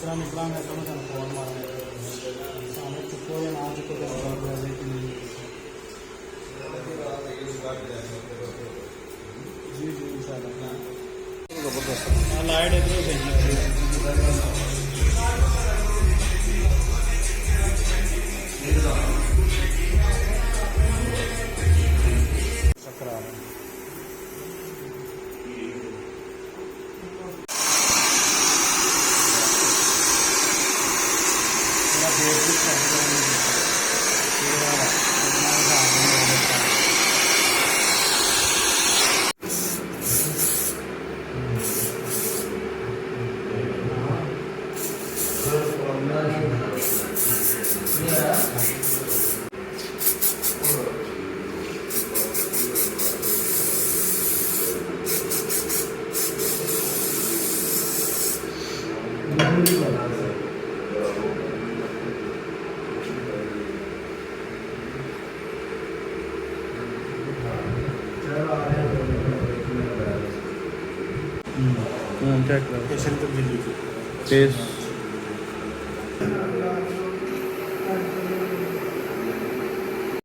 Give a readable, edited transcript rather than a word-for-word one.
तरह निकला मैं तो मैं फोन मारने सामने चुपो या ना चुपो तो बात है कि जी जी इंशाल्लाह जबरदस्त लाइट इधर से चेक करो पेशेंट तब्दीली फेस